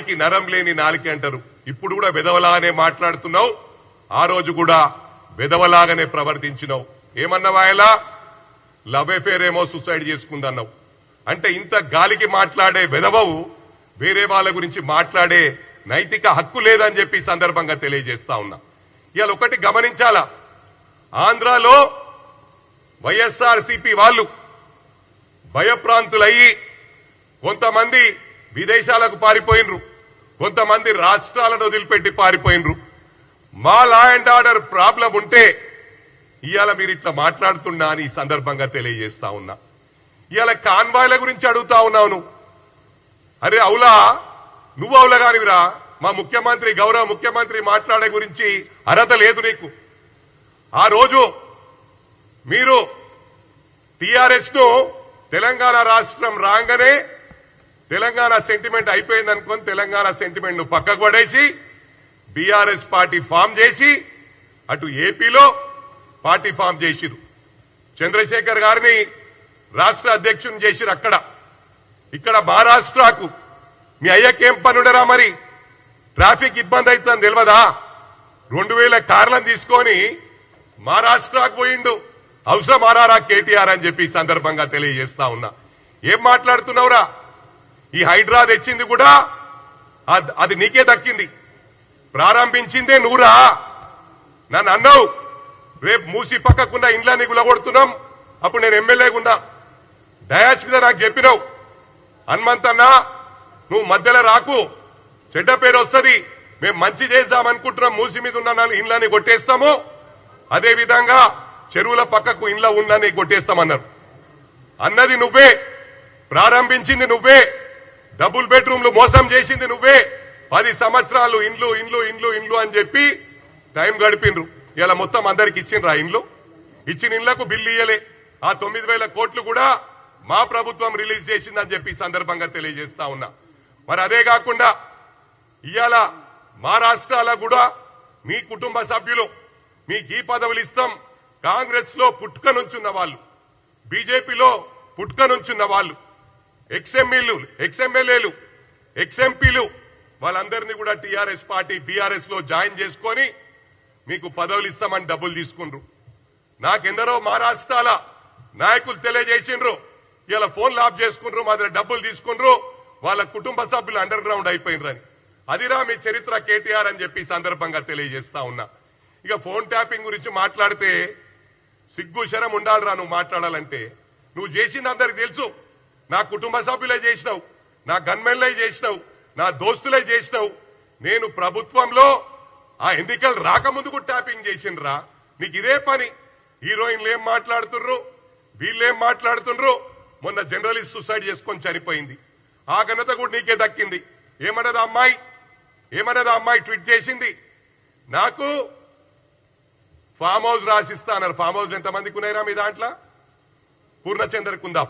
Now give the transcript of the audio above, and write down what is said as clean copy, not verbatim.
గాలికి నరం లేని నాలికి అంటారు. ఇప్పుడు కూడా వెదవలాగానే మాట్లాడుతున్నావు, ఆ రోజు కూడా వెదవలాగానే ప్రవర్తించినావు. ఏమన్నావాయలా? లవ్ అఫేర్ ఏమో సూసైడ్ చేసుకుందన్నావు. అంటే ఇంత గాలికి మాట్లాడే వెదవవు వేరే వాళ్ళ గురించి మాట్లాడే నైతిక హక్కు లేదని చెప్పి సందర్భంగా తెలియజేస్తా ఉన్నా. ఇవాళ ఒకటి గమనించాలా, ఆంధ్రాలో వైఎస్ఆర్సీపీ వాళ్ళు భయప్రాంతులయ్యి కొంతమంది విదేశాలకు పారిపోయినరు, కొంతమంది రాష్ట్రాలను వదిలిపెట్టి పారిపోయినరు. మా లా అండ్ ఆర్డర్ ప్రాబ్లం ఉంటే ఇవాళ మీరు ఇట్లా మాట్లాడుతున్నా అని ఈ సందర్భంగా తెలియజేస్తా ఉన్నా. ఇవాళ కాన్వాయ్ల గురించి అడుగుతా ఉన్నావు. అరే అవులా, నువ్వు అవులా కానివిరా, మా ముఖ్యమంత్రి గౌరవ ముఖ్యమంత్రి మాట్లాడే గురించి అర్హత లేదు నీకు. ఆ రోజు మీరు టిఆర్ఎస్ ను తెలంగాణ రాష్ట్రం రాగానే తెలంగాణ సెంటిమెంట్ అయిపోయింది అనుకుని తెలంగాణ సెంటిమెంట్ ను పక్కకు పడేసి బీఆర్ఎస్ పార్టీ ఫామ్ చేసి అటు ఏపీలో పార్టీ ఫామ్ చేసిరు. చంద్రశేఖర్ గారిని రాష్ట్ర అధ్యక్షుని చేసిరు. ఇక్కడ మహారాష్ట్రకు మీ అయ్యకేం పనుడరా? మరి ట్రాఫిక్ ఇబ్బంది అవుతుందని తెలియదా? 2000 కార్లను తీసుకొని మహారాష్ట్రకు పోయిండు. అవసరం ఆరారా కేటీఆర్ అని చెప్పి సందర్భంగా తెలియజేస్తా ఉన్నా. ఏం మాట్లాడుతున్నావురా? ఈ హైడ్రా తెచ్చింది కూడా అది నీకే దక్కింది, ప్రారంభించిందే నువ్వురా. నన్ను అన్నావు రేపు మూసి పక్కకున్న ఇండ్లని గులగొడుతున్నాం, అప్పుడు నేను ఎమ్మెల్యేగా ఉన్నా. డయాస్ మీద నాకు చెప్పినావు, హనుమంతన్నా నువ్వు మధ్యలో రాకు, చెడ్డ పేరు వస్తుంది, మేము మంచి చేద్దామనుకుంటున్నాం, మూసి మీద ఉన్న ఇండ్లని కొట్టేస్తాము, అదే విధంగా చెరువుల పక్కకు ఇండ్ల ఉన్నని కొట్టేస్తామన్నారు. అన్నది నువ్వే, ప్రారంభించింది నువ్వే, డబుల్ బెడ్రూమ్లు మోసం చేసింది నువ్వే. 10 సంవత్సరాలు ఇండ్లు ఇండ్లు ఇండ్లు ఇండ్లు అని చెప్పి టైం గడిపినరు. ఇలా మొత్తం అందరికి ఇచ్చిండ్రా ఇండ్లు? ఇచ్చిన ఇండ్లకు బిల్లు ఇయ్యలే. ఆ 9,000 కోట్లు కూడా మా ప్రభుత్వం రిలీజ్ చేసిందని చెప్పి సందర్భంగా తెలియజేస్తా ఉన్నా. మరి అదే కాకుండా ఇవాళ మహారాష్ట్రలో కూడా మీ కుటుంబ సభ్యులు మీకు ఈ పదవులు ఇస్తాం, కాంగ్రెస్ లో పుట్టుక నుంచున్న వాళ్ళు, బీజేపీలో పుట్టుక నుంచున్న వాళ్ళు, ఎక్స్ఎమ్మెల్యేలు ఎక్స్ఎంపీలు వాళ్ళందరినీ కూడా టీఆర్ఎస్ పార్టీ బీఆర్ఎస్ లో జాయిన్ చేసుకొని మీకు పదవులు ఇస్తామని డబ్బులు తీసుకుండ్రు. నాకెందరో మహారాష్ట్రాల నాయకులు తెలియజేసిండ్రు, ఇలా ఫోన్లు ఆఫ్ చేసుకుండ్రు, మా దగ్గర డబ్బులు తీసుకుండ్రు, వాళ్ళ కుటుంబ సభ్యులు అండర్ గ్రౌండ్ అయిపోయినరని. అదిరా మీ చరిత్ర కేటీఆర్ అని చెప్పి సందర్భంగా తెలియజేస్తా ఉన్నా. ఇక ఫోన్ ట్యాపింగ్ గురించి మాట్లాడితే సిగ్గు శరం ఉండాలిరా నువ్వు మాట్లాడాలంటే. నువ్వు చేసింది అందరికి తెలుసు. నా కుటుంబ సభ్యులే చేసినావు, నా గన్మెన్లే చేసినావు, నా దోస్తులే చేసినావు. నేను ప్రభుత్వంలో ఆ ఎన్నికలు రాకముందుకు ట్యాపింగ్ చేసిండ్రా. నీకు ఇదే పని. హీరోయిన్లు ఏం మాట్లాడుతుర్రు, వీళ్ళేం మాట్లాడుతుండ్రు. మొన్న జర్నలిస్ట్ సూసైడ్ చేసుకొని చనిపోయింది, ఆ ఘనత కూడా నీకే దక్కింది. ఏమన్నది అమ్మాయి ట్వీట్ చేసింది, నాకు ఫామ్ హౌస్ రాసిస్తా అన్నారు. ఫామ్ హౌస్ ఎంతమందికి ఉన్నాయిరా మీ దాంట్లో? పూర్ణచంద్రకుందా